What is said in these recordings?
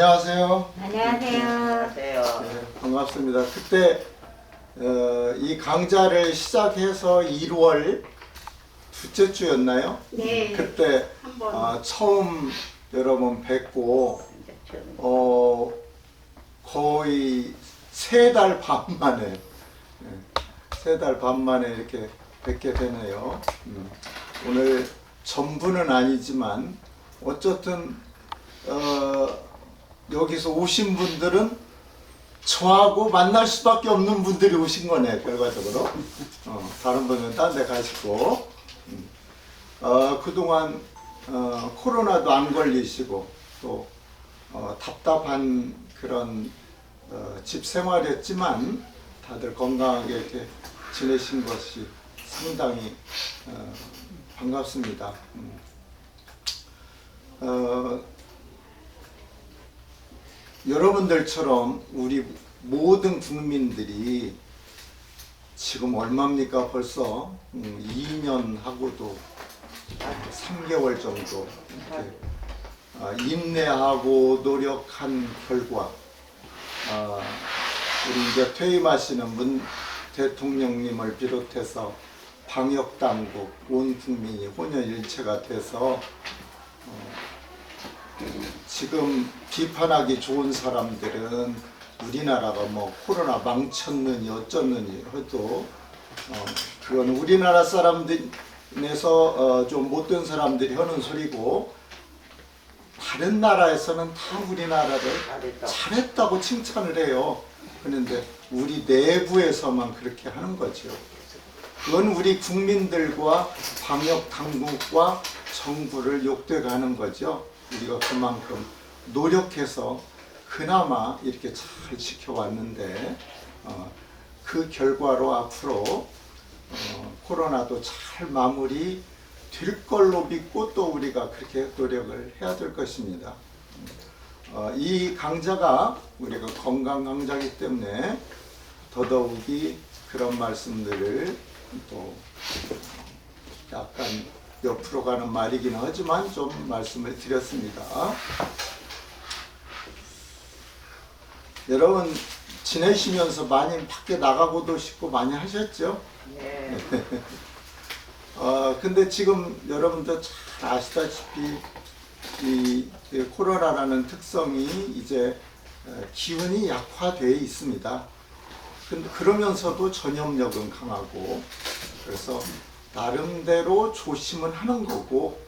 안녕하세요. 안녕하세요. 네, 반갑습니다. 그때 이 강좌를 시작해서 1월 둘째 주였나요? 네. 그때 한번 처음 여러분 뵙고 거의 3달 반 만에 3달 반 만에 이렇게 뵙게 되네요. 오늘 전부는 아니지만 어쨌든 여기서 오신 분들은 저하고 만날 수밖에 없는 분들이 오신 거네, 결과적으로. 다른 분은 딴 데 가시고. 그동안 코로나도 안 걸리시고 또 답답한 그런 집 생활이었지만 다들 건강하게 이렇게 지내신 것이 상당히 반갑습니다. 여러분들처럼 우리 모든 국민들이 지금 얼마입니까? 벌써 2년하고도 3개월 정도 이렇게 인내하고 노력한 결과 우리 이제 퇴임하시는 문 대통령님을 비롯해서 방역당국 온 국민이 혼연일체가 돼서 지금 비판하기 좋은 사람들은 우리나라가 뭐 코로나 망쳤느니 어쩌느니 해도 그건 우리나라 사람들에서 좀 못된 사람들이 하는 소리고, 다른 나라에서는 다 우리나라를 잘했다고 칭찬을 해요. 그런데 우리 내부에서만 그렇게 하는 거죠. 그건 우리 국민들과 방역 당국과 정부를 욕되가는 거죠. 우리가 그만큼 노력해서 그나마 이렇게 잘 지켜왔는데 그 결과로 앞으로 코로나도 잘 마무리 될 걸로 믿고 또 우리가 그렇게 노력을 해야 될 것입니다. 이 강좌가 우리가 건강 강좌이기 때문에 더더욱이 그런 말씀들을 또 약간 옆으로 가는 말이긴 하지만 좀 말씀을 드렸습니다. 여러분 지내시면서 많이 밖에 나가고도 싶고 많이 하셨죠? 네. 근데 지금 여러분도 잘 아시다시피 이 코로나라는 특성이 이제 기운이 약화되어 있습니다. 근데 그러면서도 전염력은 강하고, 그래서 나름대로 조심은 하는 거고,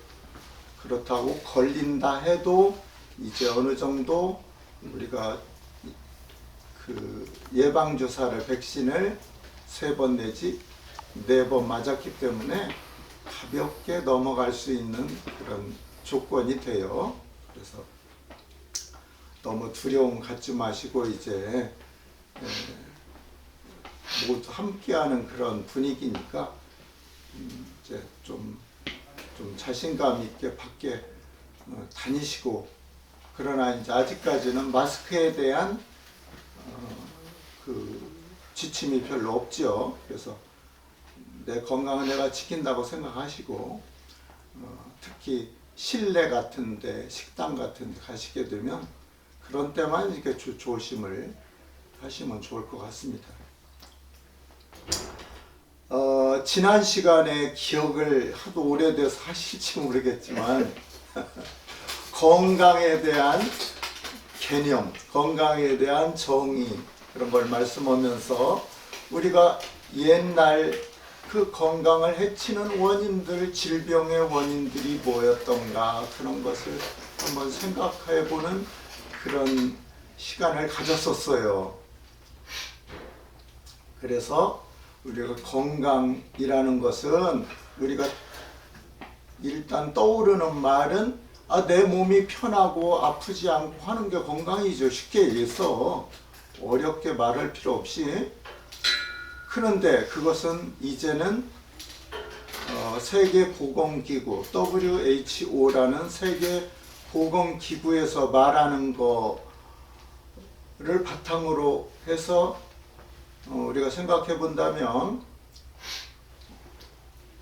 그렇다고 걸린다 해도 이제 어느 정도 우리가 그 예방주사를 백신을 3번 내지 4번 맞았기 때문에 가볍게 넘어갈 수 있는 그런 조건이 돼요. 그래서 너무 두려움 갖지 마시고 이제 모두 함께하는 그런 분위기니까 이제 좀 자신감 있게 밖에 다니시고, 그러나 이제 아직까지는 마스크에 대한 그 지침이 별로 없죠. 그래서 내 건강은 내가 지킨다고 생각하시고, 특히 실내 같은데 식당 같은데 가시게 되면 그런 때만 이렇게 조심을 하시면 좋을 것 같습니다. 지난 시간에 기억을 하도 오래돼서 하실지 모르겠지만 건강에 대한 개념, 건강에 대한 정의, 그런 걸 말씀하면서 우리가 옛날 그 건강을 해치는 원인들, 질병의 원인들이 뭐였던가, 그런 것을 한번 생각해 보는 그런 시간을 가졌었어요. 그래서 우리가 건강이라는 것은 우리가 일단 떠오르는 말은 내 몸이 편하고 아프지 않고 하는 게 건강이죠. 쉽게 얘기해서 어렵게 말할 필요 없이. 그런데 그것은 이제는 세계보건기구 WHO라는 세계보건기구에서 말하는 거를 바탕으로 해서 우리가 생각해 본다면,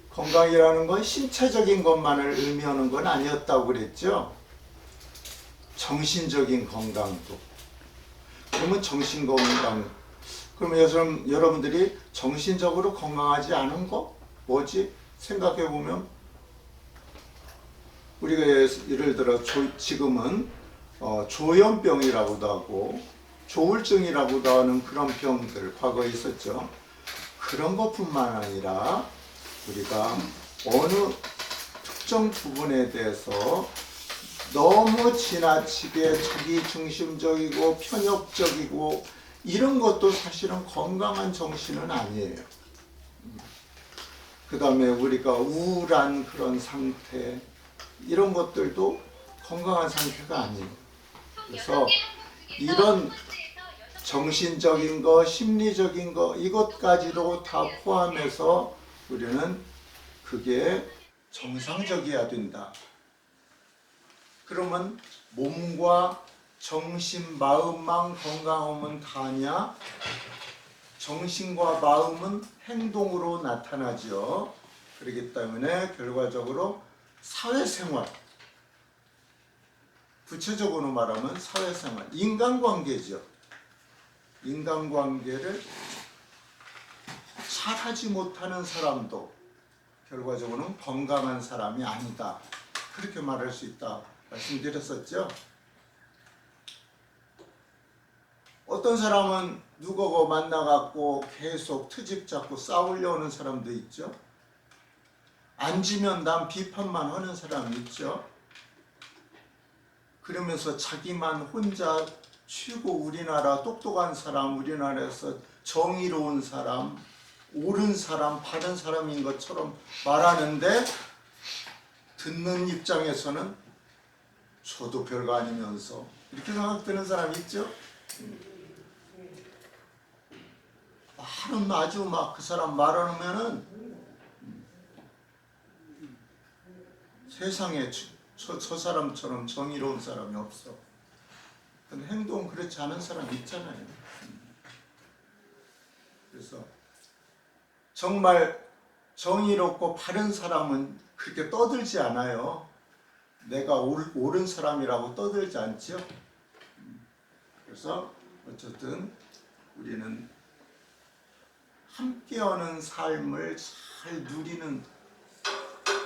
건강이라는 건 신체적인 것만을 의미하는 건 아니었다고 그랬죠. 정신적인 건강도. 그러면 정신 건강. 그러면 여러분들이 정신적으로 건강하지 않은 거 뭐지? 생각해 보면 우리가 예를 들어 지금은 조현병이라고도 하고 조울증이라고도 하는 그런 병들 과거에 있었죠. 그런 것뿐만 아니라 우리가 어느 특정 부분에 대해서 너무 지나치게 자기중심적이고 편협적이고 이런 것도 사실은 건강한 정신은 아니에요. 그 다음에 우리가 우울한 그런 상태 이런 것들도 건강한 상태가 아니에요. 그래서 이런 정신적인 거, 심리적인 거 이것까지도 다 포함해서 우리는 그게 정상적이어야 된다. 그러면 몸과 정신, 마음만 건강하면 다냐? 정신과 마음은 행동으로 나타나죠. 그렇기 때문에 결과적으로 사회생활, 구체적으로 말하면 사회생활, 인간관계죠. 인간관계를 잘하지 못하는 사람도 결과적으로는 건강한 사람이 아니다. 그렇게 말할 수 있다. 말씀드렸었죠. 어떤 사람은 누구고 만나갖고 계속 트집 잡고 싸우려는 사람도 있죠. 앉으면 남 비판만 하는 사람이 있죠. 그러면서 자기만 혼자 최고 우리나라 똑똑한 사람, 우리나라에서 정의로운 사람, 옳은 사람, 바른 사람인 것처럼 말하는데 듣는 입장에서는 저도 별거 아니면서 이렇게 생각되는 사람이 있죠. 말은 아주 막 그 사람 말하면은 세상에 저 사람처럼 정의로운 사람이 없어. 근데 행동은 그렇지 않은 사람이 있잖아요. 그래서 정말 정의롭고 바른 사람은 그렇게 떠들지 않아요. 내가 옳은 사람이라고 떠들지 않죠. 그래서 어쨌든 우리는 함께하는 삶을 잘 누리는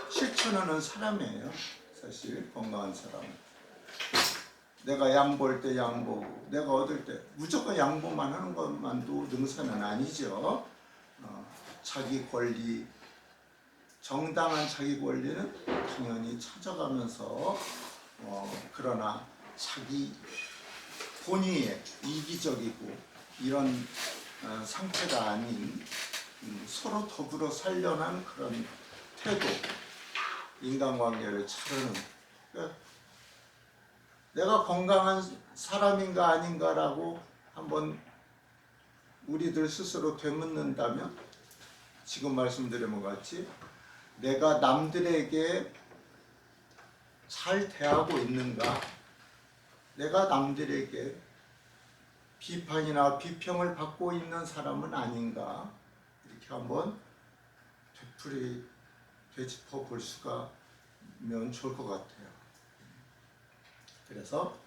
실천하는 사람이에요. 사실 건강한 사람은 내가 양보할 때 양보고 내가 얻을 때 무조건 양보만 하는 것만도 능사는 아니죠. 자기 권리, 정당한 자기 권리는 당연히 찾아가면서 그러나 자기 본의에 이기적이고 이런 상태가 아닌 서로 더불어 살려는 그런 태도, 인간관계를 차르는. 그러니까 내가 건강한 사람인가 아닌가라고 한번 우리들 스스로 되묻는다면 지금 말씀드린 것 같이 내가 남들에게 잘 대하고 있는가, 내가 남들에게 비판이나 비평을 받고 있는 사람은 아닌가, 이렇게 한번 되풀이 되짚어 볼 수가 면 좋을 것 같아요. 그래서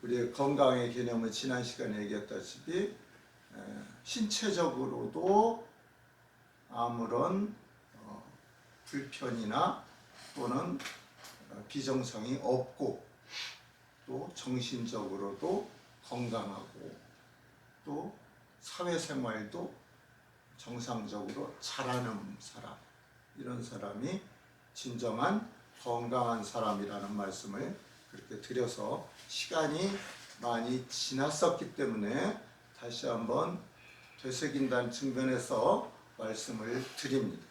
우리의 건강의 개념을 지난 시간에 얘기했다시피 신체적으로도 아무런 불편이나 또는 비정상이 없고 또 정신적으로도 건강하고 또 사회생활도 정상적으로 잘하는 사람, 이런 사람이 진정한 건강한 사람이라는 말씀을 그렇게 드려서 시간이 많이 지났었기 때문에 다시 한번 되새긴다는 측면에서 말씀을 드립니다.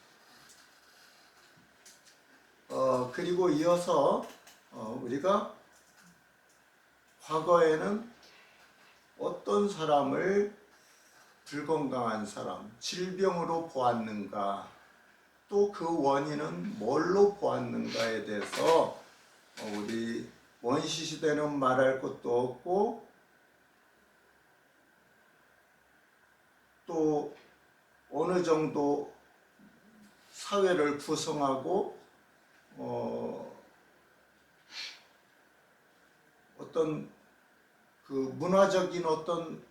그리고 이어서 우리가 과거에는 어떤 사람을 불건강한 사람, 질병으로 보았는가, 또 그 원인은 뭘로 보았는가에 대해서 우리 원시 시대는 말할 것도 없고 또 어느 정도 사회를 구성하고 어떤 그 문화적인 어떤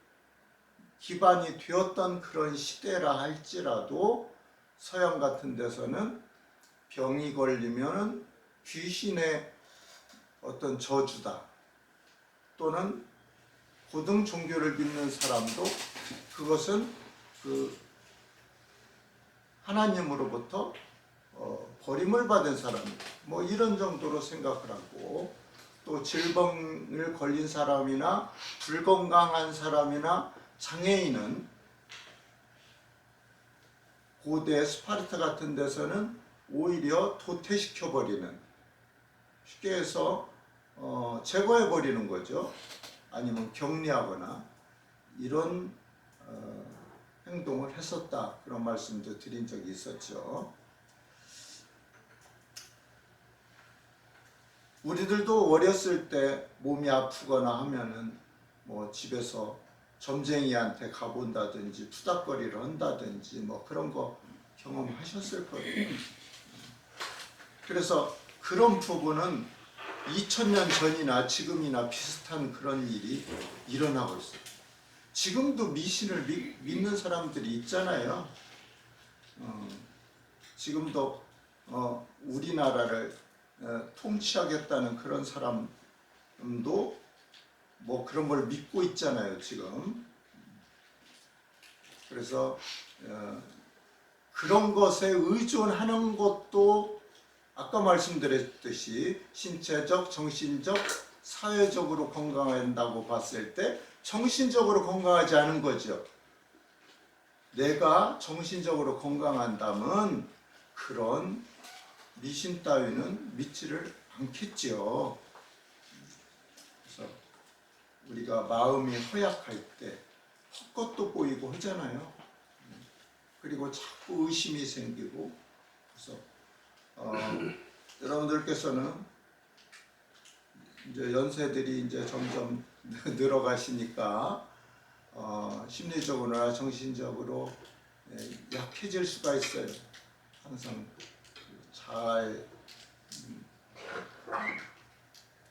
기반이 되었던 그런 시대라 할지라도 서양 같은 데서는 병이 걸리면 귀신의 어떤 저주다, 또는 고등 종교를 믿는 사람도 그것은 그 하나님으로부터 버림을 받은 사람, 뭐 이런 정도로 생각을 하고, 또 질병을 걸린 사람이나 불건강한 사람이나 장애인은 고대 스파르타 같은 데서는 오히려 도태시켜버리는, 쉽게 해서 제거해버리는 거죠. 아니면 격리하거나 이런 행동을 했었다, 그런 말씀도 드린 적이 있었죠. 우리들도 어렸을 때 몸이 아프거나 하면은 뭐 집에서 점쟁이한테 가본다든지 푸닥거리를 한다든지 뭐 그런 거 경험하셨을 거예요. 그래서 그런 부분은 2000년 전이나 지금이나 비슷한 그런 일이 일어나고 있어요. 지금도 미신을 믿는 사람들이 있잖아요. 지금도 우리나라를 통치하겠다는 그런 사람도 뭐 그런 걸 믿고 있잖아요, 지금. 그래서 그런 것에 의존하는 것도 아까 말씀드렸듯이 신체적, 정신적, 사회적으로 건강한다고 봤을 때 정신적으로 건강하지 않은 거죠. 내가 정신적으로 건강한다면 그런 미신 따위는 믿지를 않겠지요. 그래서 우리가 마음이 허약할 때 헛것도 보이고 하잖아요. 그리고 자꾸 의심이 생기고. 그래서 여러분들께서는 이제 연세들이 이제 점점 늘어가시니까 심리적으로나 정신적으로 약해질 수가 있어요. 항상 잘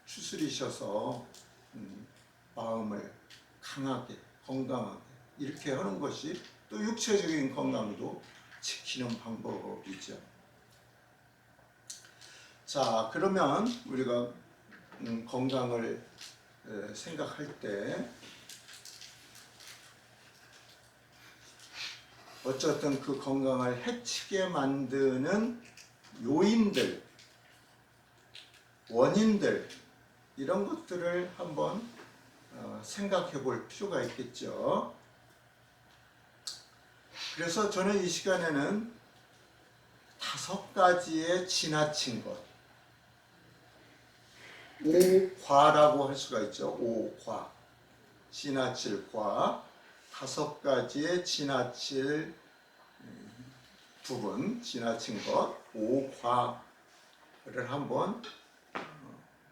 추스리셔서 마음을 강하게, 건강하게 이렇게 하는 것이 또 육체적인 건강도 지키는 방법이죠. 자, 그러면 우리가 건강을 생각할 때 어쨌든 그 건강을 해치게 만드는 요인들, 원인들, 이런 것들을 한번 생각해 볼 필요가 있겠죠. 그래서 저는 이 시간에는 5가지의 지나친 것, 5과라고 할 수가 있죠. 5과, 지나칠 과, 5가지의 지나칠 부분, 지나친 것, 5과를 한번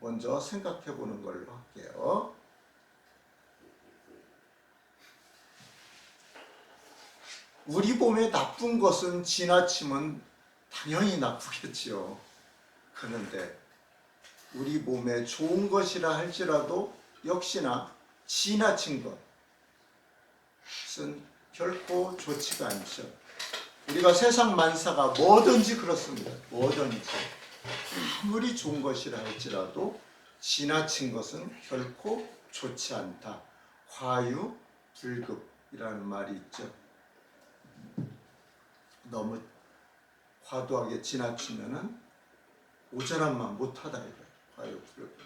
먼저 생각해 보는 걸로 할게요. 우리 몸에 나쁜 것은 지나치면 당연히 나쁘겠지요. 그런데 우리 몸에 좋은 것이라 할지라도 역시나 지나친 것은 결코 좋지가 않죠. 우리가 세상 만사가 뭐든지 그렇습니다. 뭐든지 아무리 좋은 것이라 할지라도 지나친 것은 결코 좋지 않다. 과유불급이라는 말이 있죠. 너무 과도하게 지나치면은 오전함만 못하다 이거예요. 과유불급.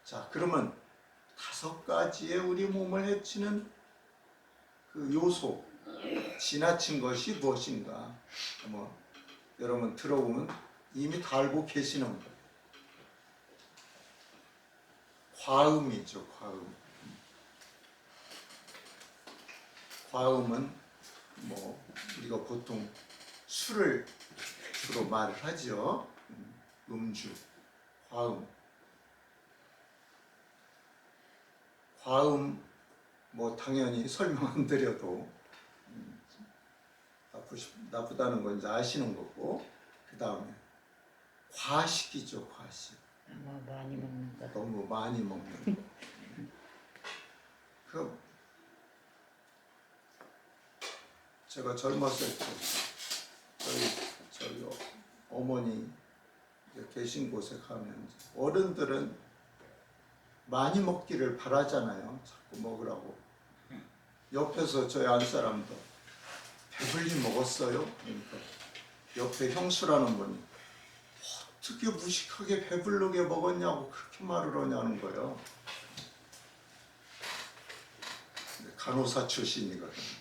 자, 그러면 5가지의 우리 몸을 해치는 그 요소, 지나친 것이 무엇인가? 뭐 여러분 들어보면 이미 다 알고 계시는 거예요. 과음이죠, 과음. 과음은 뭐 우리가 보통 술을 주로 말을 하죠. 음주, 과음. 과음 뭐 당연히 설명 안 드려도 나쁘다는 건 이제 아시는 거고, 그 다음에 과식이죠, 과식. 뭐 많이 먹는 거. 너무 많이 먹는 거. 그 제가 젊었을 때 저희 어머니 이제 계신 곳에 가면 어른들은 많이 먹기를 바라잖아요. 자꾸 먹으라고. 옆에서 저희 안 사람도 배불리 먹었어요. 그러니까 옆에 형수라는 분이 어떻게 무식하게 배부르게 먹었냐고 그렇게 말을 하냐는 거예요. 간호사 출신이거든요.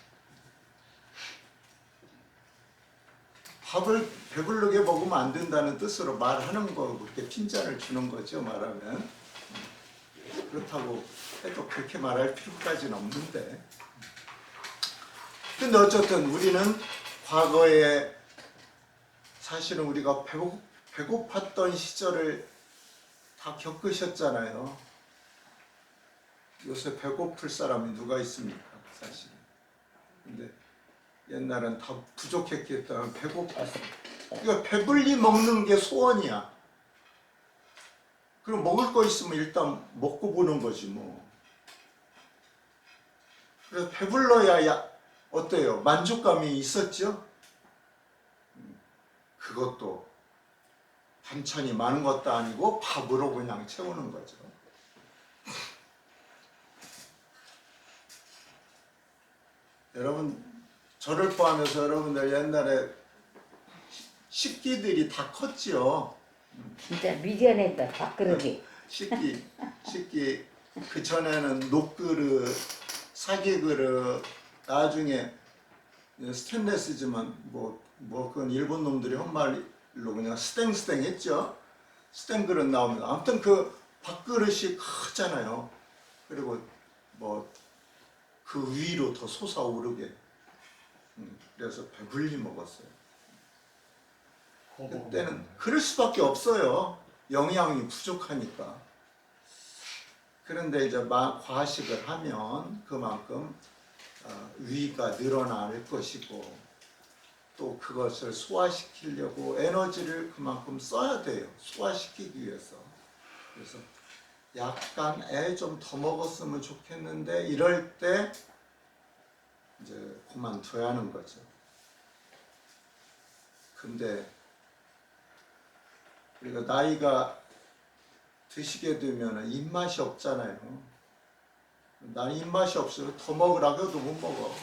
밥을 배부르게 먹으면 안 된다는 뜻으로 말하는 거, 그렇게 핀잔을 주는 거죠, 말하면. 그렇다고 해도 그렇게 말할 필요까지는 없는데. 근데 어쨌든 우리는 과거에 사실은 우리가 배고팠던 시절을 다 겪으셨잖아요. 요새 배고플 사람이 누가 있습니까, 사실은. 근데 옛날엔 다 부족했기 때문에 배고팠어. 그러니까 배불리 먹는 게 소원이야. 그럼 먹을 거 있으면 일단 먹고 보는 거지 뭐. 그래서 배불러야 어때요? 만족감이 있었죠? 그것도 반찬이 많은 것도 아니고 밥으로 그냥 채우는 거죠. 여러분, 저를 포함해서 여러분들 옛날에 식기들이 다 컸지요. 진짜 미련했다 밥그릇이. 식기 그 전에는 녹그릇, 사기그릇, 나중에 스테인레스지만 뭐 그건 일본 놈들이 한 말로 그냥 스탱 했죠. 스탱 그릇 나오면 아무튼 그 밥그릇이 크잖아요. 그리고 뭐 그 위로 더 솟아오르게. 그래서 배불리 먹었어요. 그때는 그럴 수밖에 없어요. 영양이 부족하니까. 그런데 이제 과식을 하면 그만큼 위가 늘어날 것이고 또 그것을 소화시키려고 에너지를 그만큼 써야 돼요. 소화시키기 위해서. 그래서 약간 좀 더 먹었으면 좋겠는데 이럴 때 이제 그만둬야 하는 거죠. 근데 우리가 나이가 드시게 되면 입맛이 없잖아요. 난 입맛이 없어요. 더 먹으라고 해도 못 먹어.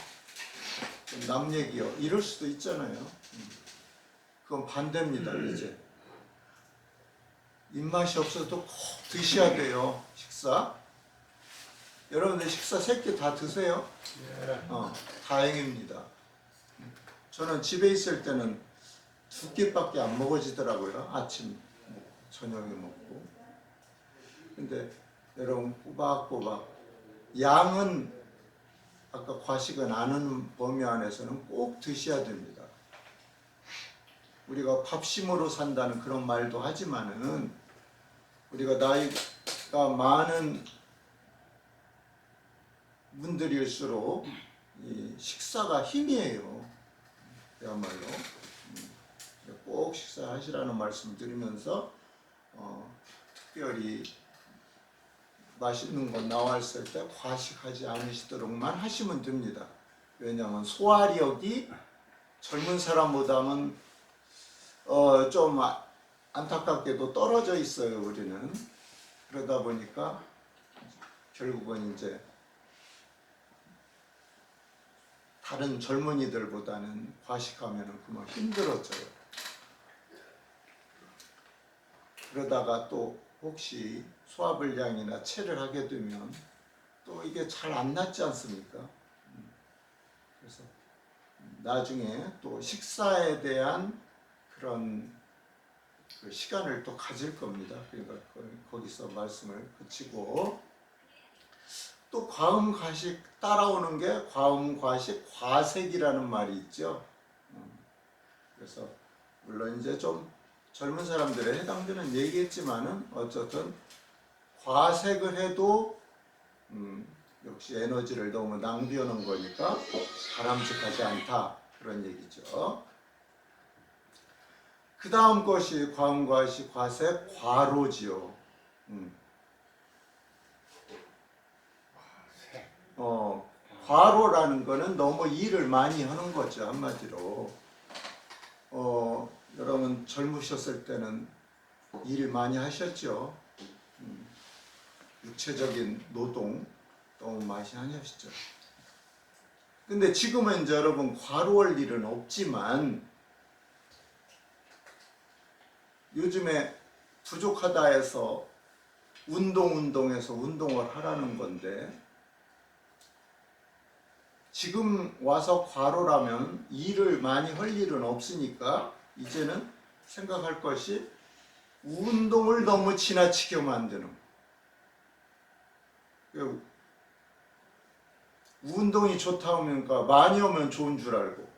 남 얘기요. 이럴 수도 있잖아요. 그건 반대입니다. 이제 입맛이 없어도 꼭 드셔야 돼요. 식사. 여러분들 식사 3끼 다 드세요? 다행입니다. 저는 집에 있을 때는 2끼밖에 안 먹어지더라고요. 아침, 저녁에 먹고. 근데 여러분 꼬박꼬박 양은 아까 과식은 안 하는 범위 안에서는 꼭 드셔야 됩니다. 우리가 밥심으로 산다는 그런 말도 하지만은 우리가 나이가 많은 분들일수록 이 식사가 힘이에요. 그야말로 꼭 식사하시라는 말씀 드리면서 특별히 맛있는 거 나왔을 때 과식하지 않으시도록만 하시면 됩니다. 왜냐하면 소화력이 젊은 사람보다는 좀 안타깝게도 떨어져 있어요. 우리는. 그러다 보니까 결국은 이제 다른 젊은이들보다는 과식하면 그만 힘들어져요. 그러다가 또 혹시 소화불량이나 체를 하게 되면 또 이게 잘 안 낫지 않습니까? 그래서 나중에 또 식사에 대한 그런 그 시간을 또 가질 겁니다. 그러니까 거기서 말씀을 그치고 또 과음과식 따라오는 게 과음과식 과색이라는 말이 있죠. 그래서 물론 이제 좀 젊은 사람들에 해당되는 얘기겠지만은 어쨌든 과색을 해도 역시 에너지를 너무 낭비하는 거니까 바람직하지 않다 그런 얘기죠. 그 다음 것이 과음과시 과세 과로지요. 과로라는 거는 너무 일을 많이 하는 거죠, 한마디로. 여러분 젊으셨을 때는 일 많이 하셨죠. 육체적인 노동 너무 많이 하셨죠. 근데 지금은 이제 여러분 과로할 일은 없지만 요즘에 부족하다 해서 운동해서 운동을 하라는 건데 지금 와서 과로라면 일을 많이 할 일은 없으니까 이제는 생각할 것이 운동을 너무 지나치게 만드는 거. 운동이 좋다 하니까 많이 하면 좋은 줄 알고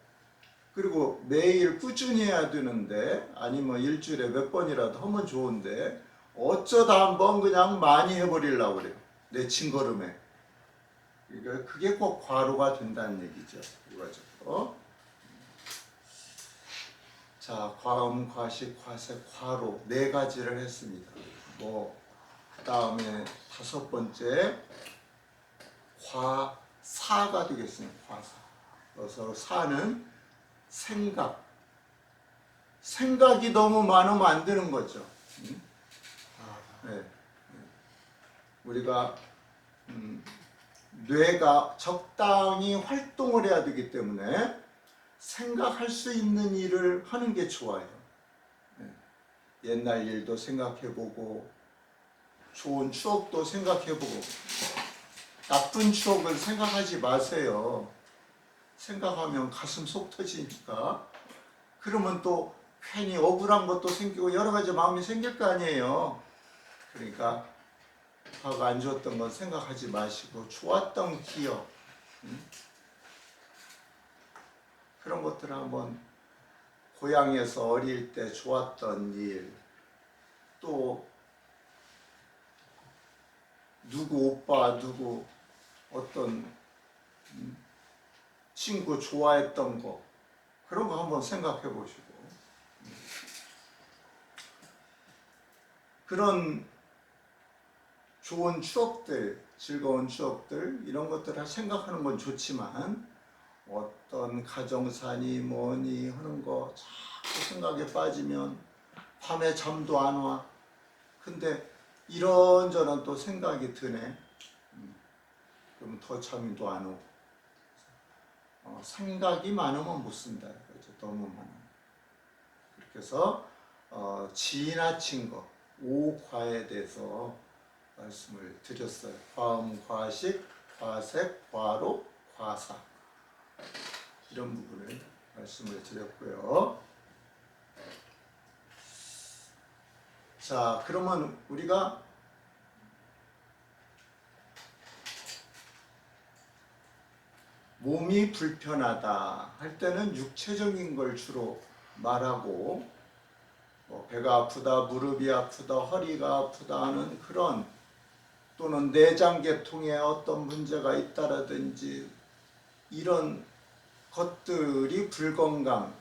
그리고 매일 꾸준히 해야 되는데 아니면 일주일에 몇 번이라도 하면 좋은데 어쩌다 한번 그냥 많이 해버리려고 그래요. 내 침걸음에. 그러니까 그게 꼭 과로가 된다는 얘기죠. 결과적으로. 자, 과음, 과식, 과세, 과로 네 가지를 했습니다. 그 다음에 다섯 번째 과사가 되겠습니다. 과사. 그래서 사는 생각이 너무 많으면 안 되는 거죠. 네. 우리가 뇌가 적당히 활동을 해야 되기 때문에 생각할 수 있는 일을 하는 게 좋아요. 네. 옛날 일도 생각해보고 좋은 추억도 생각해보고 나쁜 추억을 생각하지 마세요. 생각하면 가슴 속 터지니까. 그러면 또 괜히 억울한 것도 생기고 여러 가지 마음이 생길 거 아니에요. 그러니까 화가 안 좋았던 건 생각하지 마시고 좋았던 기억 그런 것들을 한번 고향에서 어릴 때 좋았던 일 또 누구 오빠 누구 어떤 친구 좋아했던 거 그런 거 한번 생각해 보시고 그런 좋은 추억들, 즐거운 추억들 이런 것들을 생각하는 건 좋지만 어떤 가정사니 뭐니 하는 거 자꾸 생각에 빠지면 밤에 잠도 안 와. 근데 이런저런 또 생각이 드네. 그러면 더 잠도 안 오고. 생각이 많으면 못 쓴다. 그렇죠? 너무 많으면. 그렇게 해서 지나친 거, 오과에 대해서 말씀을 드렸어요. 과음, 과식, 과색, 과로, 과사 이런 부분을 말씀을 드렸고요. 자, 그러면 우리가 몸이 불편하다 할 때는 육체적인 걸 주로 말하고 배가 아프다, 무릎이 아프다, 허리가 아프다 하는 그런 또는 내장계통에 어떤 문제가 있다라든지 이런 것들이 불건강,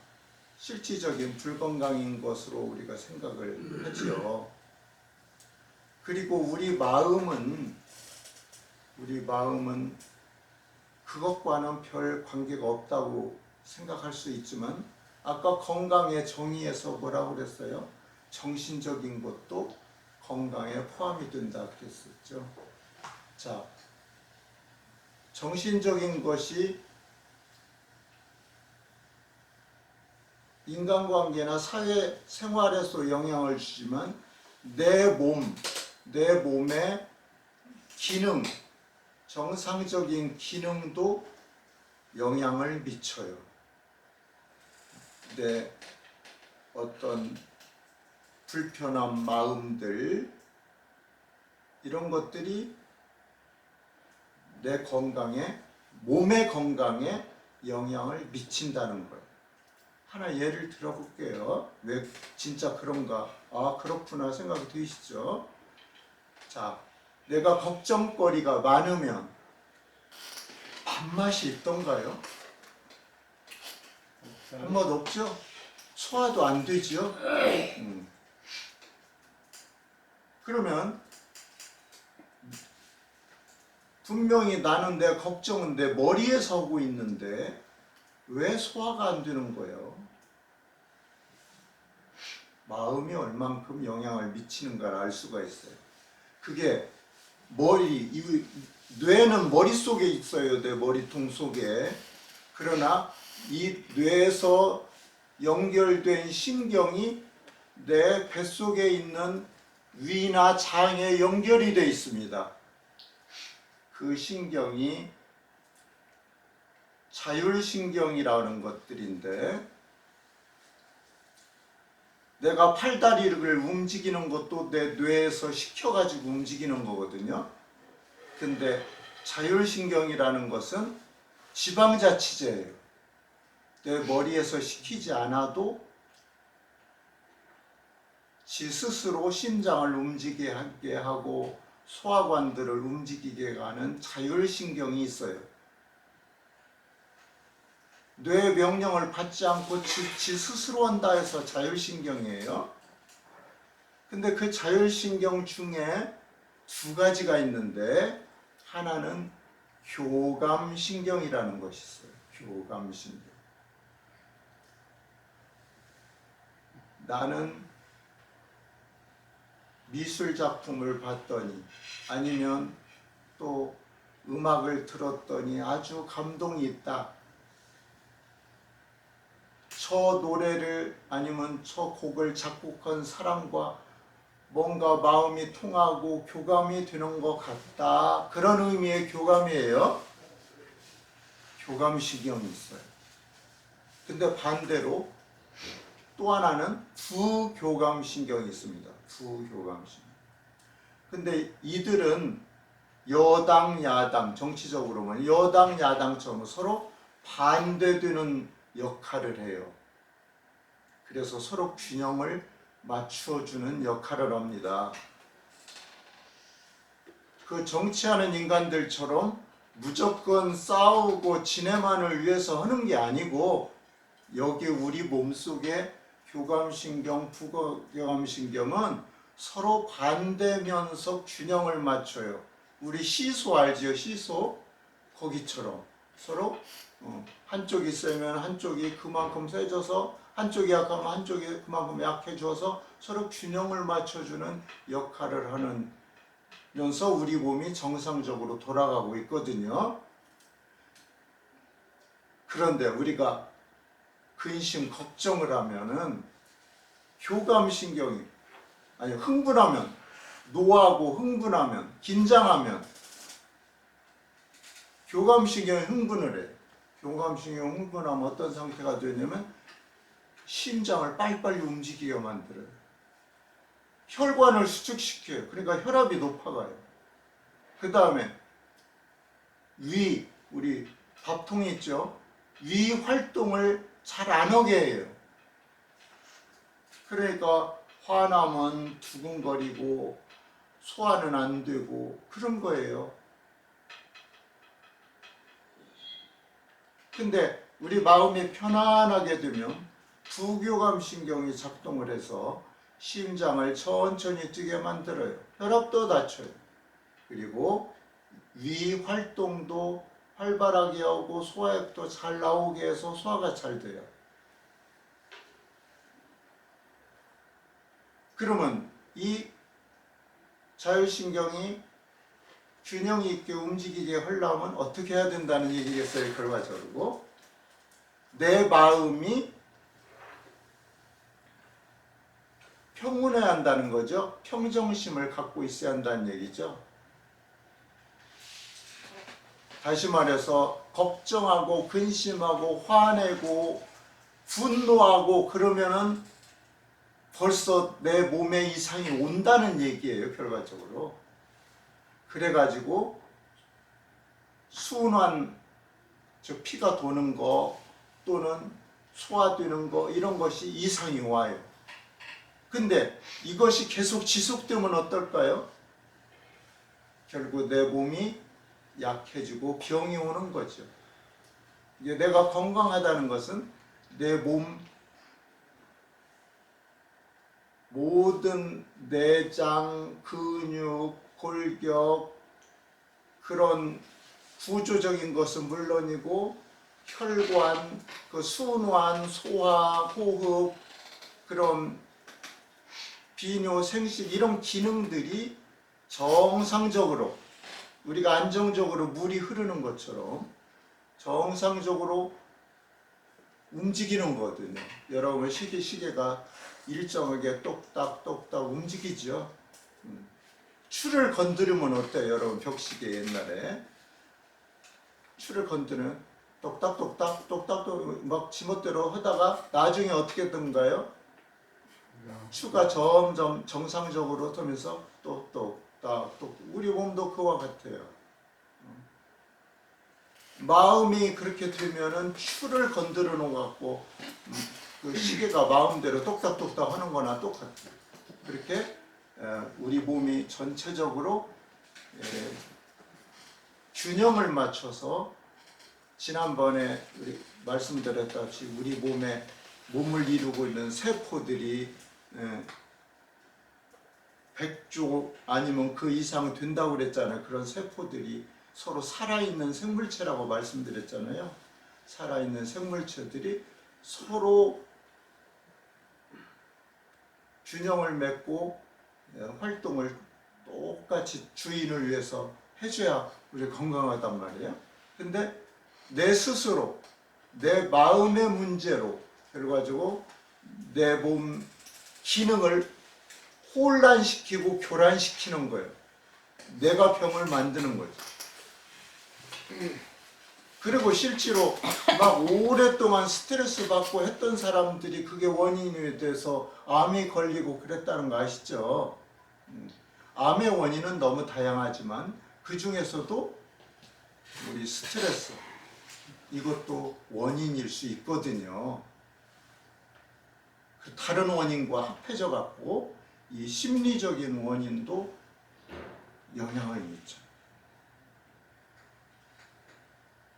실질적인 불건강인 것으로 우리가 생각을 하지요. 그리고 우리 마음은 그것과는 별 관계가 없다고 생각할 수 있지만 아까 건강의 정의에서 뭐라고 그랬어요? 정신적인 것도 건강에 포함이 된다 그랬었죠. 자, 정신적인 것이 인간관계나 사회 생활에서 영향을 주지만 내 몸의 기능, 정상적인 기능도 영향을 미쳐요. 내 어떤 불편한 마음들 이런 것들이 내 건강에, 몸의 건강에 영향을 미친다는 거예요. 하나 예를 들어볼게요. 왜 진짜 그런가? 아, 그렇구나 생각이 드시죠? 자, 내가 걱정거리가 많으면 밥맛이 있던가요? 밥맛 없죠? 소화도 안 되죠. 그러면 분명히 나는 내 걱정은 내 머리에서 하고 있는데 왜 소화가 안 되는 거예요? 마음이 얼만큼 영향을 미치는가를 알 수가 있어요. 그게 뇌는 머릿속에 있어요. 내 머리통 속에. 그러나 이 뇌에서 연결된 신경이 내 뱃속에 있는 위나 장에 연결이 되어 있습니다. 그 신경이 자율신경이라는 것들인데, 내가 팔다리를 움직이는 것도 내 뇌에서 시켜가지고 움직이는 거거든요. 근데 자율신경이라는 것은 지방자치제예요. 내 머리에서 시키지 않아도 지 스스로 심장을 움직이게 하고 소화관들을 움직이게 하는 자율신경이 있어요. 뇌 명령을 받지 않고 지 스스로 한다 해서 자율신경이에요. 근데 그 자율신경 중에 두 가지가 있는데, 하나는 교감신경이라는 것이 있어요. 교감신경. 나는 미술작품을 봤더니, 아니면 또 음악을 들었더니 아주 감동이 있다. 저 노래를 아니면 저 곡을 작곡한 사람과 뭔가 마음이 통하고 교감이 되는 것 같다. 그런 의미의 교감이에요. 교감신경이 있어요. 근데 반대로 또 하나는 부교감신경이 있습니다. 부교감신경. 근데 이들은 여당, 야당, 정치적으로 보면 여당, 야당처럼 서로 반대되는 역할을 해요. 그래서 서로 균형을 맞춰주는 역할을 합니다. 그 정치하는 인간들처럼 무조건 싸우고 지네만을 위해서 하는 게 아니고, 여기 우리 몸속에 교감신경, 부교감신경은 서로 반대면서 균형을 맞춰요. 우리 시소 알지요? 시소? 거기처럼 서로 한쪽이 세면 한쪽이 그만큼 세져서, 한쪽이 약하면 한쪽이 그만큼 약해져서 서로 균형을 맞춰주는 역할을 하면서 우리 몸이 정상적으로 돌아가고 있거든요. 그런데 우리가 근심, 걱정을 하면은 교감신경이, 아니 흥분하면, 노하고 흥분하면, 긴장하면 교감신경이 흥분을 해요. 교감신경이 흥분하면 어떤 상태가 되냐면 심장을 빨리빨리 움직이게 만들어요. 혈관을 수축시켜요. 그러니까 혈압이 높아가요. 그 다음에 우리 밥통이 있죠? 위 활동을 잘 안 하게 해요. 그러니까 화나면 두근거리고 소화는 안 되고 그런 거예요. 근데 우리 마음이 편안하게 되면 부교감신경이 작동을 해서 심장을 천천히 뛰게 만들어요. 혈압도 낮춰요. 그리고 위 활동도 활발하게 하고 소화액도 잘 나오게 해서 소화가 잘 돼요. 그러면 이 자율신경이 균형 있게 움직이게 하려면 어떻게 해야 된다는 얘기겠어요, 결과적으로. 내 마음이 평온해야 한다는 거죠. 평정심을 갖고 있어야 한다는 얘기죠. 다시 말해서 걱정하고 근심하고 화내고 분노하고 그러면은 벌써 내 몸에 이상이 온다는 얘기예요, 결과적으로. 그래가지고 순환, 저 피가 도는 거 또는 소화되는 거 이런 것이 이상이 와요. 근데 이것이 계속 지속되면 어떨까요? 결국 내 몸이 약해지고 병이 오는 거죠. 이게 내가 건강하다는 것은 내 몸 모든 내장, 근육, 골격 그런 구조적인 것은 물론이고 혈관, 그 순환, 소화, 호흡 그런 비뇨, 생식 이런 기능들이 정상적으로 우리가 안정적으로 물이 흐르는 것처럼 정상적으로 움직이는 거거든요. 여러분 시계가 일정하게 똑딱똑딱 움직이죠. 추를 건드리면 어때요? 여러분 벽시계 옛날에 추를 건드는 똑딱똑딱 똑딱똑 막 지멋대로 하다가 나중에 어떻게 된가요? 추가 점점 정상적으로 되면서 똑똑딱 우리 몸도 그와 같아요. 마음이 그렇게 되면은 추를 건드려 놓고 그 시계가 마음대로 똑딱똑딱 하는 거나 똑같아요. 그렇게 우리 몸이 전체적으로 균형을 맞춰서 지난번에 우리 말씀드렸다시피 우리 몸에 몸을 이루고 있는 세포들이 100조 아니면 그 이상 된다고 그랬잖아요. 그런 세포들이 서로 살아있는 생물체라고 말씀드렸잖아요. 살아있는 생물체들이 서로 균형을 맺고 활동을 똑같이 주인을 위해서 해줘야 우리 건강하단 말이에요. 근데 내 스스로 내 마음의 문제로 그래가지고 내 몸 기능을 혼란시키고 교란시키는 거예요. 내가 병을 만드는 거죠. 그리고 실제로 막 오랫동안 스트레스 받고 했던 사람들이 그게 원인이 돼서 암이 걸리고 그랬다는 거 아시죠? 암의 원인은 너무 다양하지만 그 중에서도 우리 스트레스 이것도 원인일 수 있거든요. 그 다른 원인과 합해져 갖고 이 심리적인 원인도 영향을 미쳐요.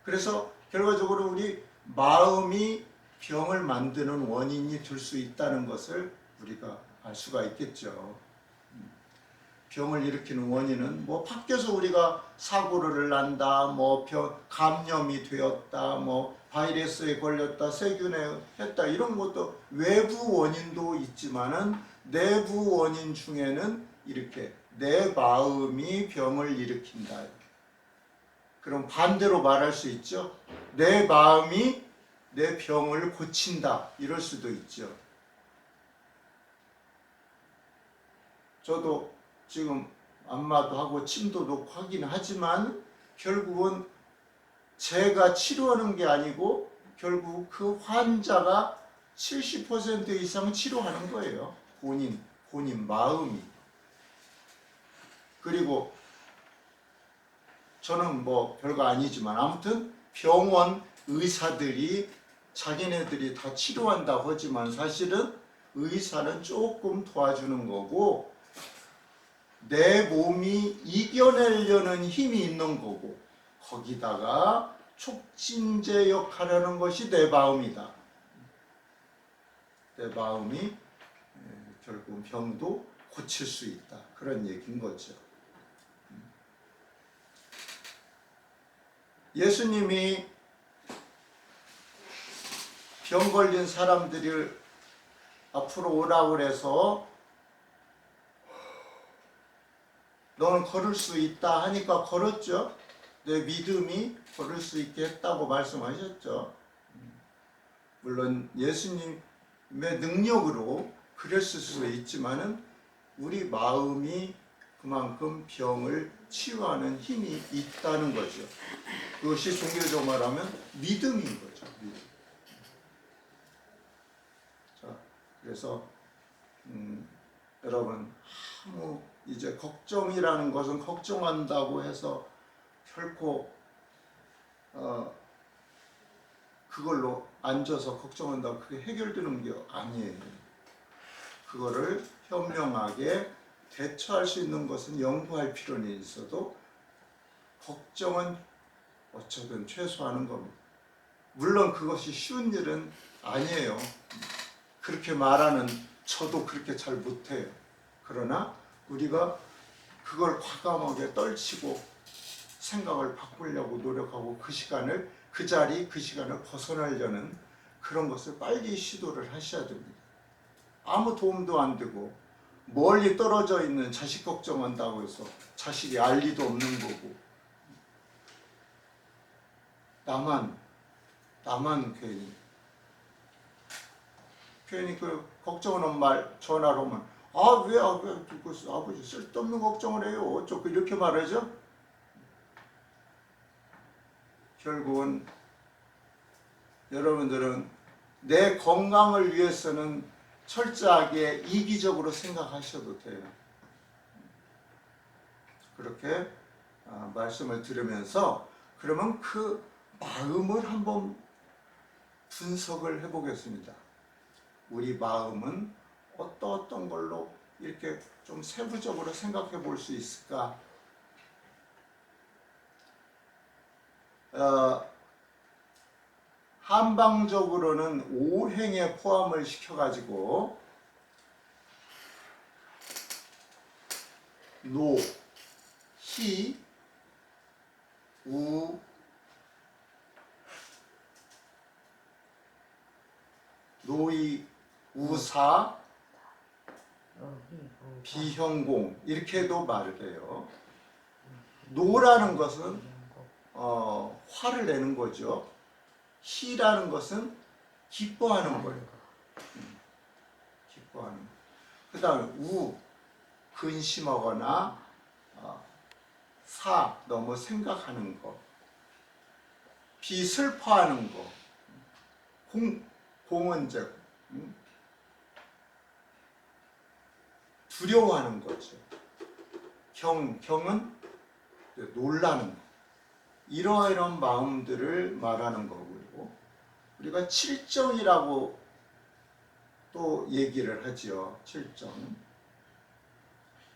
그래서 결과적으로 우리 마음이 병을 만드는 원인이 될 수 있다는 것을 우리가 알 수가 있겠죠. 병을 일으키는 원인은 뭐 밖에서 우리가 사고를 난다, 뭐 감염이 되었다, 뭐 바이러스에 걸렸다, 세균에 했다 이런 것도 외부 원인도 있지만은 내부 원인 중에는 이렇게 내 마음이 병을 일으킨다. 그럼 반대로 말할 수 있죠. 내 마음이 내 병을 고친다. 이럴 수도 있죠. 저도 지금 안마도 하고 침도 놓고 하긴 하지만 결국은 제가 치료하는 게 아니고 결국 그 환자가 70% 이상 치료하는 거예요. 본인 마음이. 그리고 저는 뭐 별거 아니지만 아무튼 병원 의사들이 자기네들이 다 치료한다고 하지만 사실은 의사는 조금 도와주는 거고 내 몸이 이겨내려는 힘이 있는 거고 거기다가 촉진제 역할을 하는 것이 내 마음이다. 내 마음이 결국 병도 고칠 수 있다. 그런 얘기인 거죠. 예수님이 병 걸린 사람들을 앞으로 오라고 그래서 너는 걸을 수 있다 하니까 걸었죠. 내 믿음이 걸을 수 있게 했다고 말씀하셨죠. 물론 예수님의 능력으로 그랬을 수 있지만은 우리 마음이 그만큼 병을 치유하는 힘이 있다는 거죠. 그것이 종교적으로 말하면 믿음인 거죠. 믿음. 자, 그래서 여러분 아무 이제 걱정이라는 것은 걱정한다고 해서 결코 그걸로 앉아서 걱정한다고 그게 해결되는 게 아니에요. 그거를 현명하게 대처할 수 있는 것은 연구할 필요는 있어도 걱정은 어쩌든 최소화하는 겁니다. 물론 그것이 쉬운 일은 아니에요. 그렇게 말하는 저도 그렇게 잘 못해요. 그러나 우리가 그걸 과감하게 떨치고 생각을 바꾸려고 노력하고 그 시간을, 그 자리, 그 시간을 벗어나려는 그런 것을 빨리 시도를 하셔야 됩니다. 아무 도움도 안 되고 멀리 떨어져 있는 자식 걱정한다고 해서 자식이 알 리도 없는 거고, 나만 괜히 그 걱정하는 말 전화로 오면 왜 아버지 쓸데없는 걱정을 해요 어쩌고 이렇게 말하죠. 결국은 여러분들은 내 건강을 위해서는 철저하게 이기적으로 생각하셔도 돼요. 그렇게 말씀을 들으면서 그러면 그 마음을 한번 분석을 해보겠습니다. 우리 마음은 어떤 걸로 이렇게 좀 세부적으로 생각해 볼 수 있을까? 한방적으로는 오행에 포함을 시켜가지고 노, 희, 우, 노이, 우사, 비형공 이렇게도 말을 해요. 노라는 것은 화를 내는 거죠. 희라는 것은 기뻐하는 거예요. 기뻐하는 거. 그 다음에 우, 근심하거나 사, 너무 생각하는 거. 비, 슬퍼하는 거. 공은 이제 두려워하는 거죠. 경은 놀라는 거. 이러이러한 마음들을 말하는 거고요. 우리가 칠정이라고 또 얘기를 하죠. 칠정.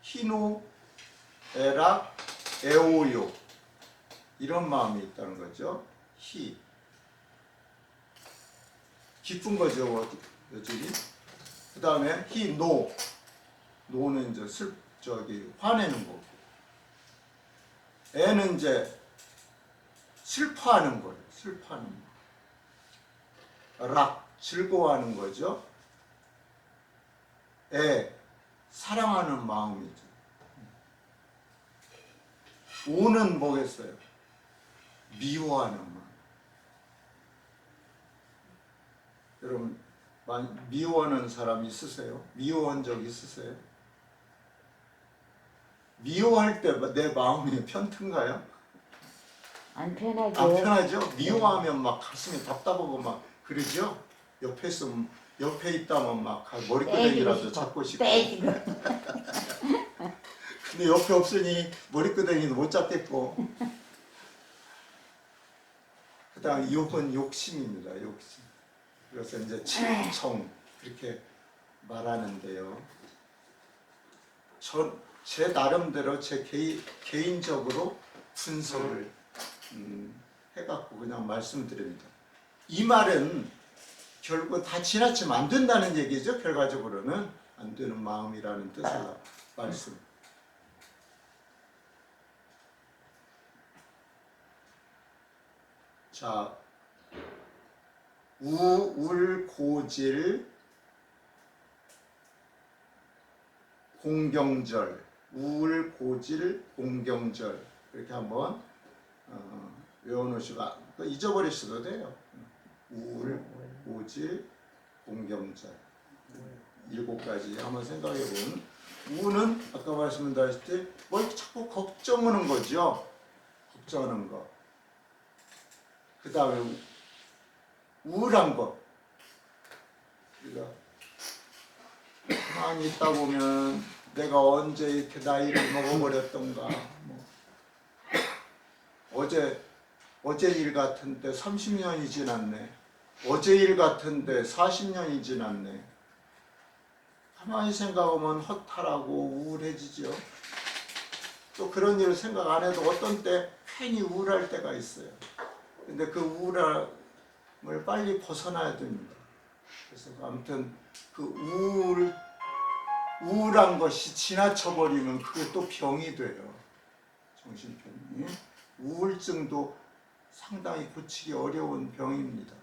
희노, 애락, 애오욕 이런 마음이 있다는 거죠. 희. 기쁜 거죠. 여전히. 그 다음에 희, 노. 노는 이제 화내는 거고. 애는 이제 슬퍼하는 거예요. 슬퍼하는 거. 락, 즐거워하는 거죠. 애, 사랑하는 마음이죠. 오는 뭐겠어요? 미워하는 마음. 여러분, 미워하는 사람 있으세요? 미워한 적 있으세요? 미워할 때 내 마음이 편튼가요? 안 편하죠. 안 편하죠? 미워하면 막 가슴이 답답하고 막 그러죠? 옆에 있다면 막 머리끄댕이라도 잡고 싶고. 빼지고. 근데 옆에 없으니 머리끄댕이도 못 잡겠고. 그 다음 욕은 욕심입니다. 욕심. 그래서 이제 칠청 그렇게 말하는데요. 제 나름대로 제 개인적으로 분석을 해갖고 그냥 말씀드립니다. 이 말은 결국 다 지나치면 안 된다는 얘기죠. 결과적으로는 안 되는 마음이라는 뜻의 말씀. 자, 우울고질 공경절, 우울고질 공경절 이렇게 한번 외워놓으시고 잊어버릴 수도 돼요. 우울고질 공경절 7가지 한번 생각해보면, 우는 아까 말씀드렸을 때 뭐 이렇게 자꾸 걱정하는 거죠. 걱정하는 거. 그 다음에 우울한 것. 우리가 가만히 있다 보면 내가 언제 이렇게 나이를 먹어버렸던가. 어제 일 같은데 30년이 지났네. 어제 일 같은데 40년이 지났네. 가만히 생각하면 허탈하고 우울해지죠. 또 그런 일을 생각 안 해도 어떤 때 괜히 우울할 때가 있어요. 근데 그 우울함을 빨리 벗어나야 됩니다. 그래서 아무튼 그 우울한 것이 지나쳐 버리면 그게 또 병이 돼요. 정신병이. 우울증도 상당히 고치기 어려운 병입니다.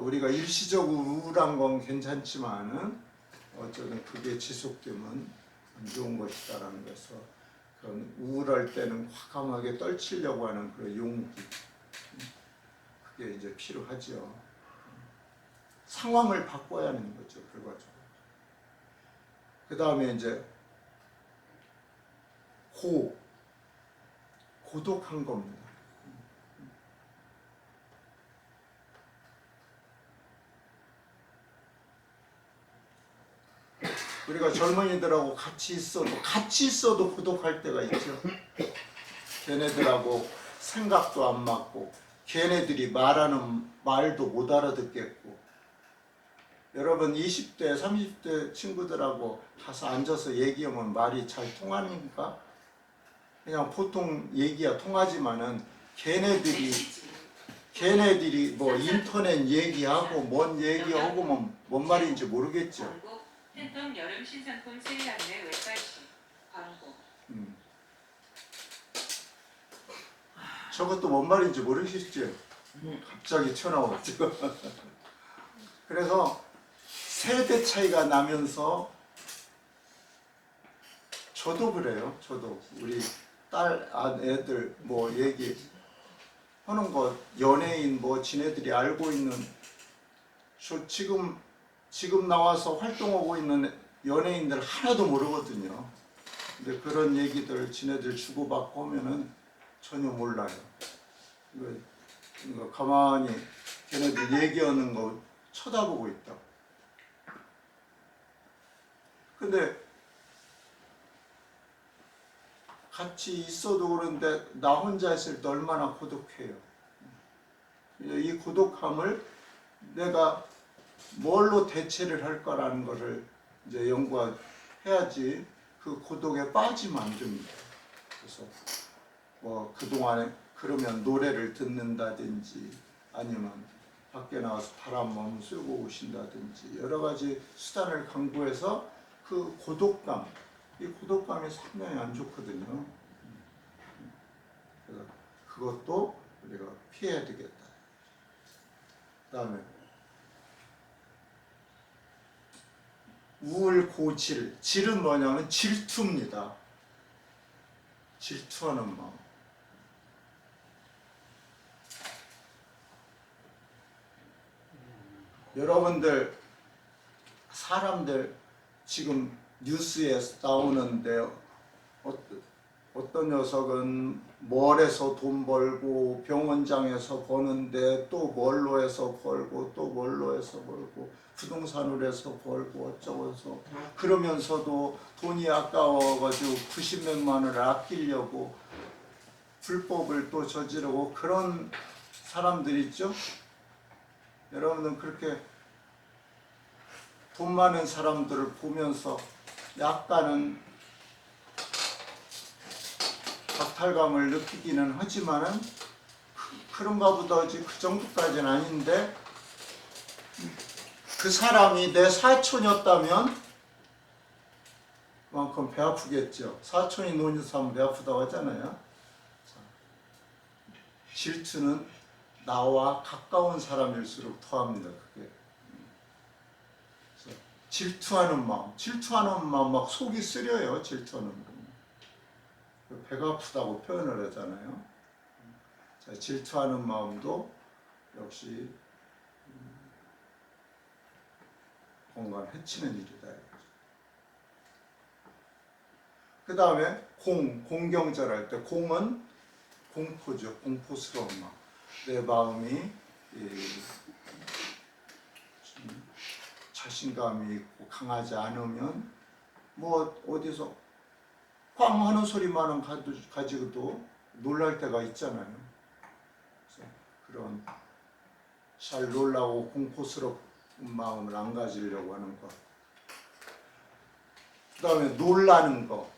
우리가 일시적으로 우울한 건 괜찮지만은 어쩌면 그게 지속되면 안 좋은 것이다라는 것에서 그런 우울할 때는 과감하게 떨치려고 하는 그런 용기, 그게 이제 필요하죠. 상황을 바꿔야 하는 거죠, 결과적으로. 그 다음에 이제 고독한 겁니다. 우리가 젊은이들하고 같이 있어도 고독할 때가 있죠. 걔네들하고 생각도 안 맞고 걔네들이 말하는 말도 못 알아듣겠고. 여러분 20대 30대 친구들하고 가서 앉아서 얘기하면 말이 잘 통하니까 그냥 보통 얘기야 통하지만은 걔네들이 뭐 인터넷 얘기하고 뭔 얘기하고 뭔 말인지 모르겠죠. 팬텀 여름 신상품 세일 안내 웹사이트 광고. 저것도 뭔 말인지 모르시죠? 갑자기 튀어나왔죠. 그래서 세대 차이가 나면서 저도 그래요. 저도 우리 딸 애들 뭐 얘기 하는 거 연예인 뭐 지네들이 알고 있는 저 지금 나와서 활동하고 있는 연예인들 하나도 모르거든요. 근데 그런 얘기들 지네들 주고받고 하면은 전혀 몰라요. 이거 가만히 걔네들 얘기하는 거 쳐다보고 있다. 근데 같이 있어도 그런데 나 혼자 있을 때 얼마나 고독해요. 이 고독함을 내가 뭘로 대체를 할 거라는 것을 이제 연구해야지 그 고독에 빠지면 안 됩니다. 그래서 뭐 그동안에 그러면 노래를 듣는다든지 아니면 밖에 나와서 바람 한번 쐬고 오신다든지 여러 가지 수단을 강구해서 그 고독감, 이 고독감이 상당히 안 좋거든요. 그래서 그것도 우리가 피해야 되겠다. 그 다음에 우울고질, 질은 뭐냐면 질투입니다. 질투하는 마음. 여러분들 사람들 지금 뉴스에 나오는데 어떤 녀석은 멀에서 돈 벌고 병원장에서 버는데 또 뭘로 해서 벌고 또 뭘로 해서 벌고 부동산으로 해서 벌고 어쩌고서 그러면서도 돈이 아까워가지고 90몇만 원을 아끼려고 불법을 또 저지르고 그런 사람들 있죠? 여러분은 그렇게 돈 많은 사람들을 보면서 약간은 박탈감을 느끼기는 하지만은 그런가 보다 그 정도까지는 아닌데 그 사람이 내 사촌이었다면 그만큼 배 아프겠죠. 사촌이 논에서 하면 배 아프다고 하잖아요. 질투는 나와 가까운 사람일수록 더합니다. 그게. 질투하는 마음 막 속이 쓰려요. 질투하는 마음. 배가 아프다고 표현을 하잖아요. 자, 질투하는 마음도 역시 건강을 해치는 일이다. 그 다음에 공경절할 때 공은 공포죠. 공포스러운 마음. 내 마음이 자신감이 있고 강하지 않으면 뭐 어디서 꽝 하는 소리만은 가지고도 놀랄 때가 있잖아요. 그래서 그런 잘 놀라고 공포스러운 마음을 안 가지려고 하는 것. 그 다음에 놀라는 것,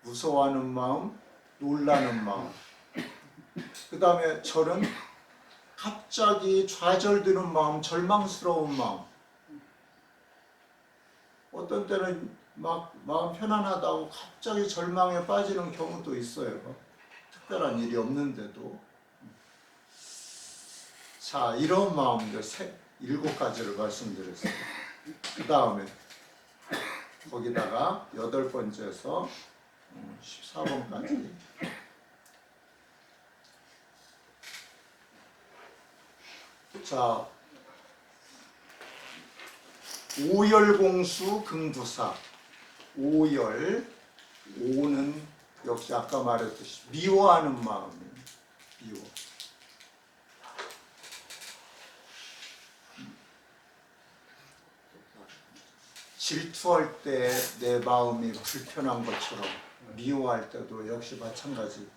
무서워하는 마음, 놀라는 마음. 그 다음에 절은 갑자기 좌절되는 마음, 절망스러운 마음. 어떤 때는 막 마음 편안하다고 갑자기 절망에 빠지는 경우도 있어요. 특별한 일이 없는데도. 자, 이런 마음들 7가지를 말씀드렸어요. 그 다음에 거기다가 8번째에서 14번까지 자, 오열공수 긍부사. 오열, 오는 역시 아까 말했듯이 미워하는 마음이에요. 미워. 질투할 때 내 마음이 불편한 것처럼 미워할 때도 역시 마찬가지였었죠.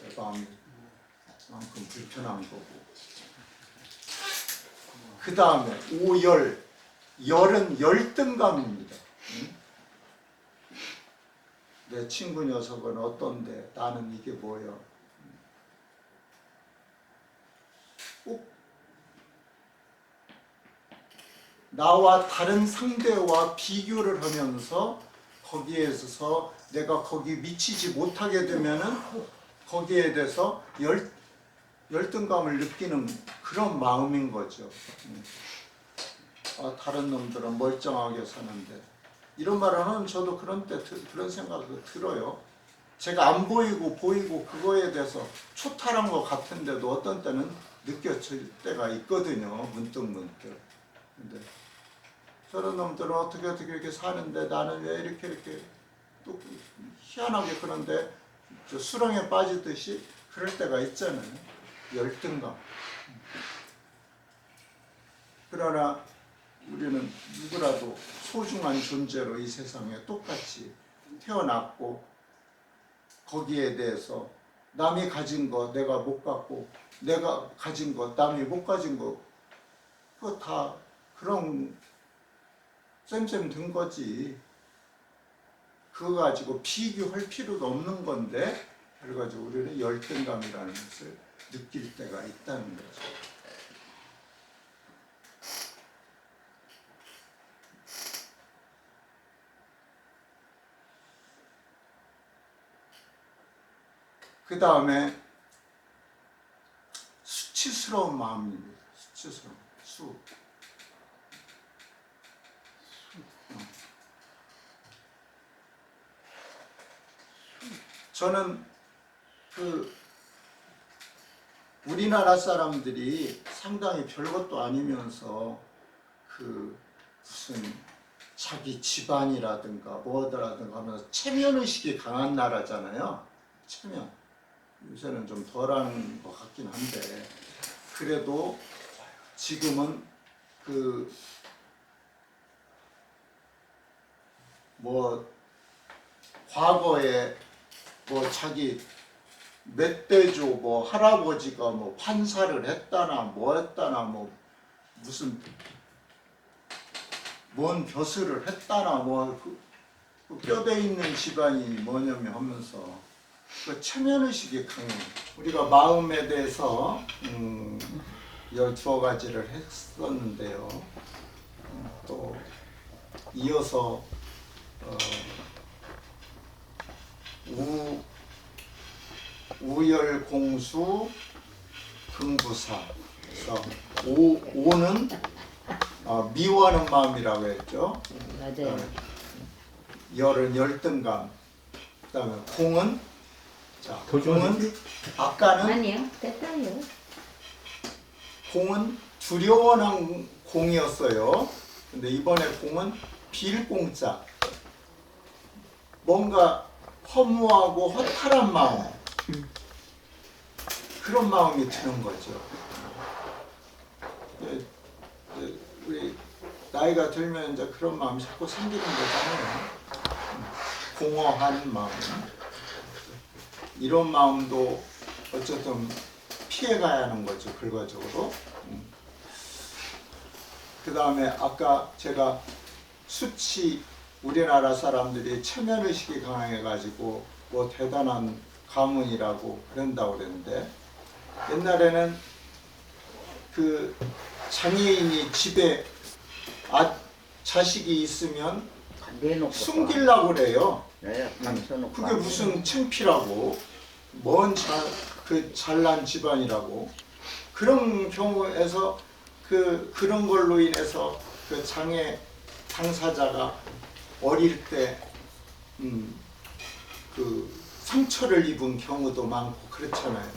내 마음이 만큼 불편한 거고. 그 다음에 오열, 열은 열등감입니다. 내 친구 녀석은 어떤데 나는 이게 뭐야. 꼭 나와 다른 상대와 비교를 하면서 거기에 있어서 내가 거기 미치지 못하게 되면은 거기에 대해서 열등감을 느끼는 그런 마음인 거죠. 아, 다른 놈들은 멀쩡하게 사는데. 이런 말은 저도 그런 때 그런 생각도 들어요. 제가 안 보이고 보이고 그거에 대해서 초탈한 것 같은데도 어떤 때는 느껴질 때가 있거든요. 문득. 근데 저런 놈들은 어떻게 이렇게 사는데 나는 왜 이렇게 또 희한하게 그런데 저 수렁에 빠지듯이 그럴 때가 있잖아요. 열등감. 그러나 우리는 누구라도 소중한 존재로 이 세상에 똑같이 태어났고 거기에 대해서 남이 가진 거 내가 못 갖고 내가 가진 거 남이 못 가진 거 그거 다 그런 쌤쌤 든 거지. 그거 가지고 비교할 필요도 없는 건데 그래가지고 우리는 열등감이라는 것을 느낄 때가 있다는 거죠. 그 다음에 수치스러운 마음입니다. 수치스러운 수. 저는 우리나라 사람들이 상당히 별것도 아니면서 무슨 자기 집안이라든가 뭐더라든가 하면서 체면의식이 강한 나라잖아요. 체면. 요새는 좀 덜한 것 같긴 한데 그래도 지금은 과거에 자기 멧돼지 할아버지가 판사를 했다나 뭐 했다나 무슨 뭔 벼슬을 했다나 그 뼈대 있는 집안이 뭐냐며 하면서 그 체면의식이 강해요. 우리가 마음에 대해서 12가지를 했었는데요. 또 이어서 우열공수 긍부사. 그래서 오는 미워하는 마음이라고 했죠. 맞아요. 열은 열등감. 그다음에 공은 공은 아까는 아니요, 됐어요. 공은 두려워하는 공이었어요. 근데 이번에 공은 빌공자. 뭔가 허무하고 허탈한 마음. 그런 마음이 드는 거죠. 우리 나이가 들면 이제 그런 마음이 자꾸 생기는 거잖아요. 공허한 마음. 이런 마음도 어쨌든 피해가야 하는 거죠, 결과적으로. 그 다음에 아까 제가 수치, 우리나라 사람들이 체면의식이 강해가지고 대단한 가문이라고 그런다고 그랬는데 옛날에는 그 장애인이 집에 자식이 있으면 내놓고 숨기려고 그래요. 네, 감춰놓고 그게 무슨 창피라고 먼 그 잘난 집안이라고 그런 경우에서 그런 걸로 인해서 그 장애 당사자가 어릴 때 그 상처를 입은 경우도 많고 그렇잖아요.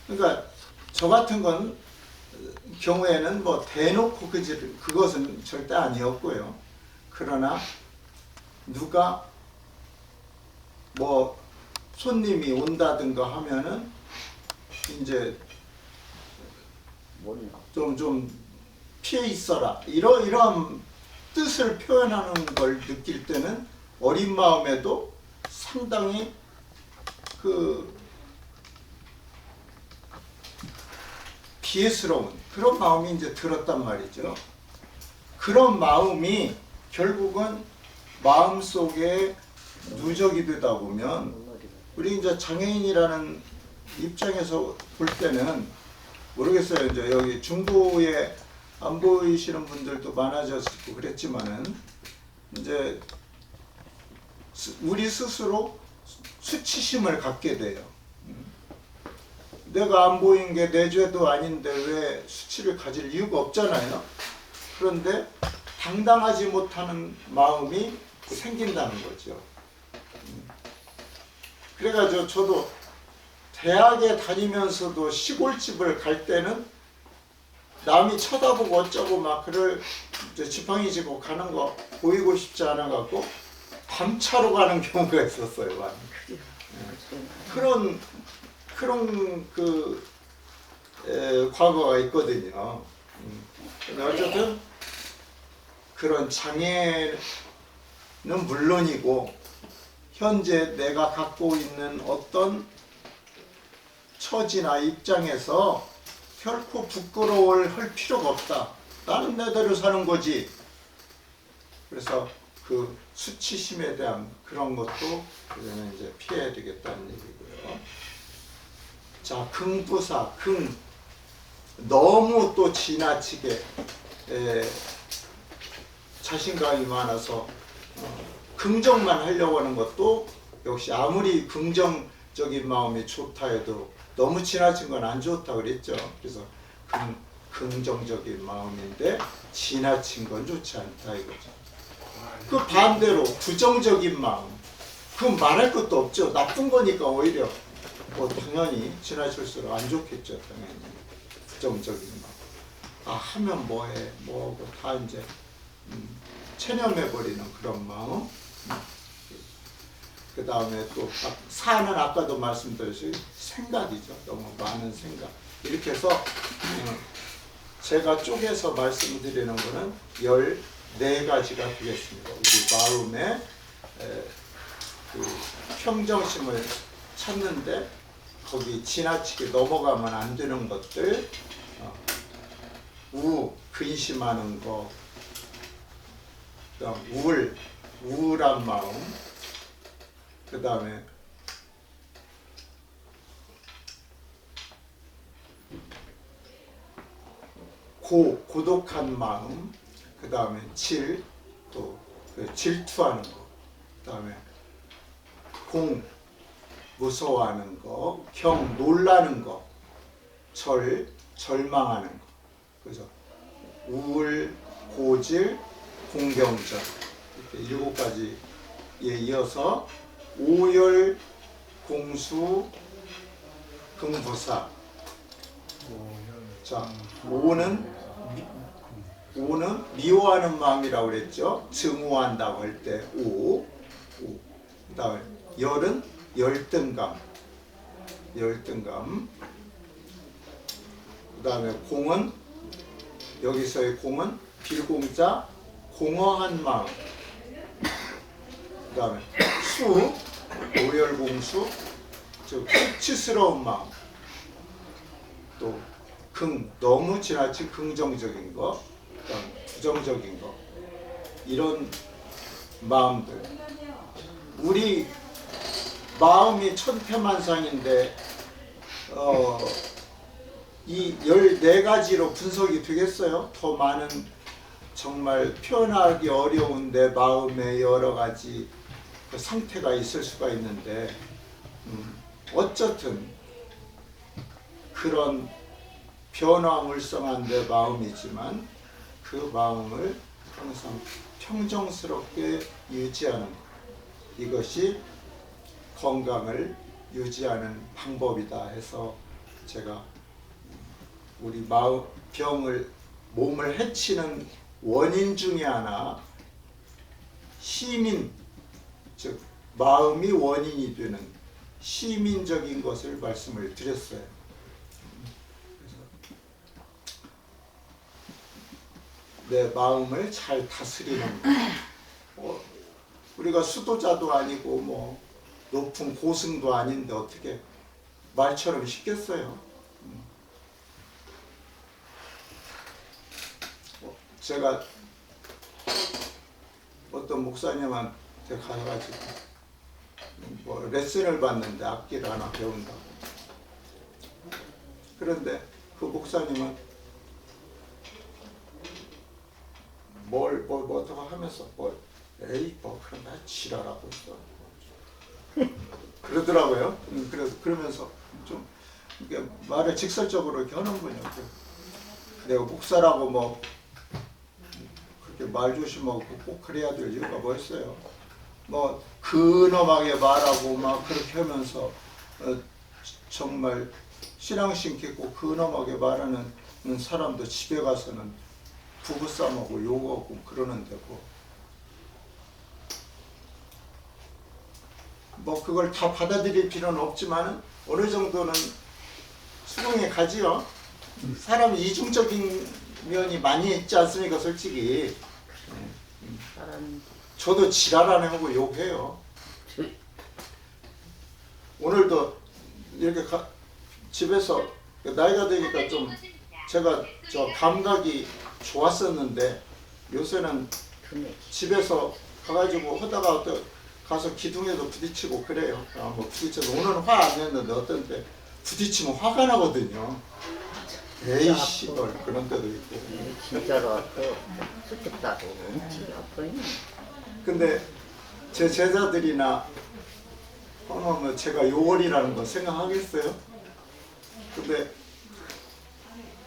그러니까 저 같은 건 경우에는 뭐 대놓고 그것은 절대 아니었고요. 그러나 누가 뭐 손님이 온다든가 하면은 이제 몰라. 좀 피해 있어라 이러한 뜻을 표현하는 걸 느낄 때는 어린 마음에도 상당히 그 비애스러운 그런 마음이 이제 들었단 말이죠. 그런 마음이 결국은 마음속에 누적이 되다 보면 우리 이제 장애인이라는 입장에서 볼 때는 모르겠어요. 이제 여기 중도에 안 보이시는 분들도 많아졌고 그랬지만은 이제 우리 스스로 수치심을 갖게 돼요. 내가 안 보인 게 내 죄도 아닌데 왜 수치를 가질 이유가 없잖아요. 그런데 당당하지 못하는 마음이 생긴다는 거죠. 그래가지고 저도 대학에 다니면서도 시골집을 갈 때는 남이 쳐다보고 어쩌고 막 그럴 지팡이 지고 가는 거 보이고 싶지 않아 갖고 밤차로 가는 경우가 있었어요. 많이. 그런 과거가 있거든요. 근데 어쨌든 그런 장애는 물론이고 현재 내가 갖고 있는 어떤 처지나 입장에서 결코 부끄러워할 필요가 없다. 나는 내대로 사는 거지. 그래서 그 수치심에 대한 그런 것도 우리는 이제 피해야 되겠다는 얘기고요. 자, 긍부사, 너무 또 지나치게 자신감이 많아서 긍정만 하려고 하는 것도 역시 아무리 긍정적인 마음이 좋다 해도 너무 지나친 건 안 좋다 그랬죠. 그래서 긍정적인 마음인데 지나친 건 좋지 않다 이거죠. 그 반대로 부정적인 마음, 그건 말할 것도 없죠. 나쁜 거니까 오히려 뭐 당연히 지나칠수록 안 좋겠죠. 당연히 부정적인 마음. 하면 뭐해, 뭐하고 다 이제 체념해버리는 그런 마음. 그 다음에 또 사는 아까도 말씀드렸듯이 생각이죠. 너무 많은 생각. 이렇게 해서 제가 쪼개서 말씀드리는 거는 14가지가 되겠습니다. 우리 마음의 그 평정심을 찾는데 거기 지나치게 넘어가면 안 되는 것들, 근심하는 거, 그다음 우울한 마음, 그 다음에 고독한 마음, 그 다음에 또 질투하는 거, 그 다음에 무서워하는 거, 놀라는 거, 절망하는 거. 그래서 우울, 고질, 공경전 이렇게 7가지에 이어서 오열, 공수, 긍부사. 자, 오는 미워하는 마음이라고 그랬죠. 증오한다고 할 때 오. 그다음에 열은 열등감. 그다음에 공은 여기서의 공은 빌공자 공허한 마음. 그다음에 오열공수 즉 수치스러운 마음. 또 너무 지나친 긍정적인 거, 그다음 부정적인 거, 이런 마음들. 우리 마음이 천태만상인데 이 14가지로 분석이 되겠어요? 더 많은 정말 표현하기 어려운 내 마음의 여러 가지 그 상태가 있을 수가 있는데 어쨌든 그런 변화물성한 내 마음이지만 그 마음을 항상 평정스럽게 유지하는 것. 이것이 건강을 유지하는 방법이다 해서 제가 우리 마음 몸을 해치는 원인 중에 하나 시민, 즉 마음이 원인이 되는 시민적인 것을 말씀을 드렸어요. 내 마음을 잘 다스리는 것. 우리가 수도자도 아니고 뭐 높은 고승도 아닌데 어떻게 말처럼 쉽겠어요? 제가 어떤 목사님한테 가가지고 뭐 레슨을 받는데 악기를 하나 배운다고. 그런데 그 목사님은 뭘 어떻게 하면서 에이 뭐 그런 거 지랄하고 있어 그러더라고요. 그러면서 좀 이렇게 말을 직설적으로 이렇게 하는군요. 내가 목사라고 뭐 그렇게 말 조심하고 꼭 그래야 될 이유가 뭐였어요? 뭐 근엄하게 말하고 막 그렇게 하면서 정말 신앙심 깊고 근엄하게 말하는 사람도 집에 가서는 부부싸움하고 욕하고 그러는데 뭐 그걸 다 받아들일 필요는 없지만 어느 정도는 수긍에 가지요. 사람이 이중적인 면이 많이 있지 않습니까, 솔직히. 저도 지랄하네 하고 욕해요. 오늘도 이렇게 집에서 나이가 드니까 좀 제가 감각이 좋았었는데 요새는 집에서 가가지고 하다가 가서 기둥에도 부딪히고 그래요. 뭐 부딪혀서 오늘은 화 안 냈는데 어떤 때 부딪히면 화가 나거든요. 에이 씨발 그런 때도 있고. 진짜로 또 수줍다고 엄청 아파요. 근데 제 제자들이나 뭐 제가 요월이라는 거 생각하겠어요? 근데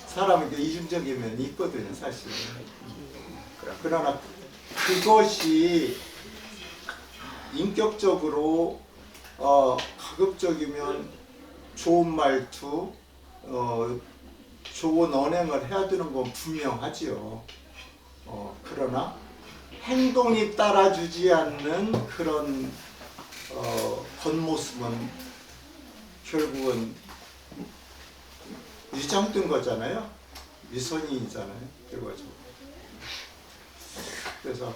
사람에게 이중적인 면이 있거든요, 사실. 그러나 그것이 인격적으로 가급적이면 좋은 말투, 좋은 언행을 해야 되는 건 분명하지요. 그러나 행동이 따라주지 않는 그런 겉모습은 결국은 위장된 거잖아요. 위선이잖아요. 결과적으로. 그래서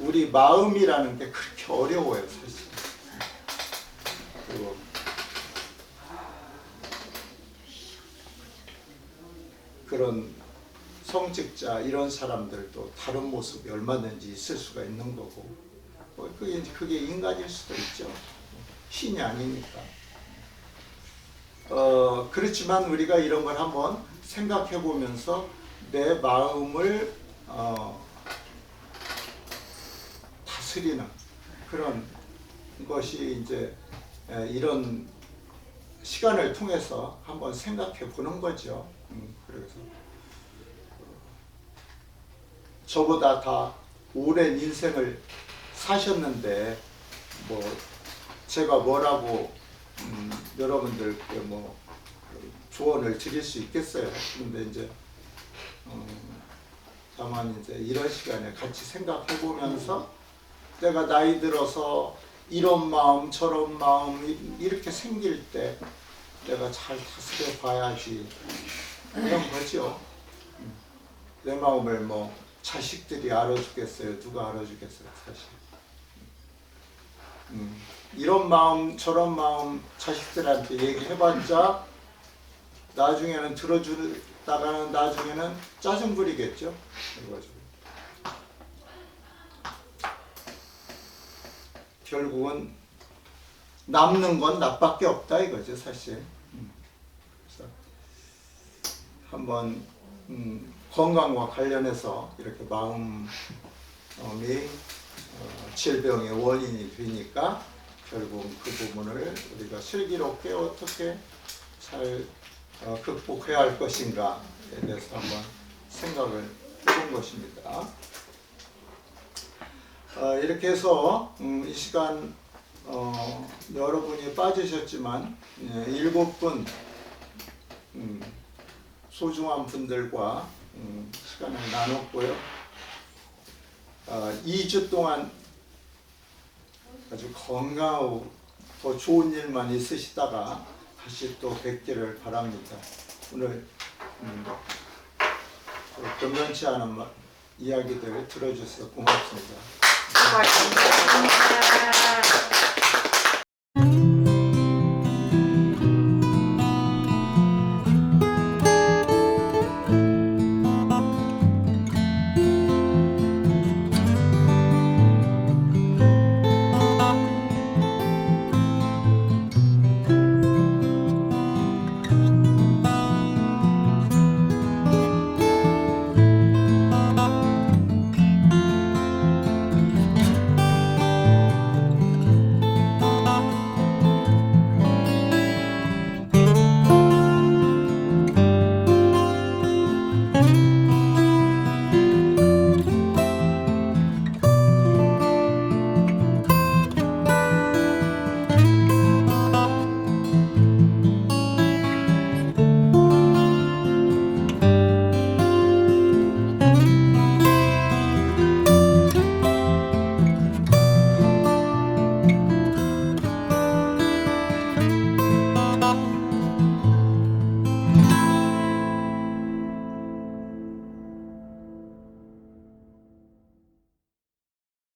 우리 마음이라는 게 그렇게 어려워요, 사실. 그리고 그런 성직자 이런 사람들도 다른 모습이 얼마든지 있을 수가 있는 거고, 그게 인간일 수도 있죠. 신이 아니니까. 그렇지만 우리가 이런 걸 한번 생각해 보면서 내 마음을 다스리는 그런 것이 이제 이런 시간을 통해서 한번 생각해 보는 거죠. 그래서 저보다 다 오랜 인생을 사셨는데 뭐 제가 뭐라고 여러분들께 뭐 조언을 드릴 수 있겠어요. 근데 이제 다만 이제 이런 시간에 같이 생각해 보면서 내가 나이 들어서 이런 마음 저런 마음 이렇게 생길 때 내가 잘 다스려 봐야지 이런 거죠. 내 마음을 뭐 자식들이 알아주겠어요? 누가 알아주겠어요? 사실. 이런 마음 저런 마음 자식들한테 얘기해봤자 나중에는 들어주다가는 나중에는 짜증 부리겠죠. 결국은 남는 건 나밖에 없다 이거죠 사실. 그래서 한번 건강과 관련해서 이렇게 마음이 질병의 원인이 되니까 결국 그 부분을 우리가 슬기롭게 어떻게 잘 극복해야 할 것인가에 대해서 한번 생각을 해본 것입니다. 이렇게 해서 이 시간 여러분이 빠지셨지만 7분 소중한 분들과 시간을 나눴고요. 2주 동안 아주 건강하고 더 좋은 일만 있으시다가 다시 또 뵙기를 바랍니다. 오늘 변변치 않은 이야기들 들어주셔서 고맙습니다. 고맙습니다.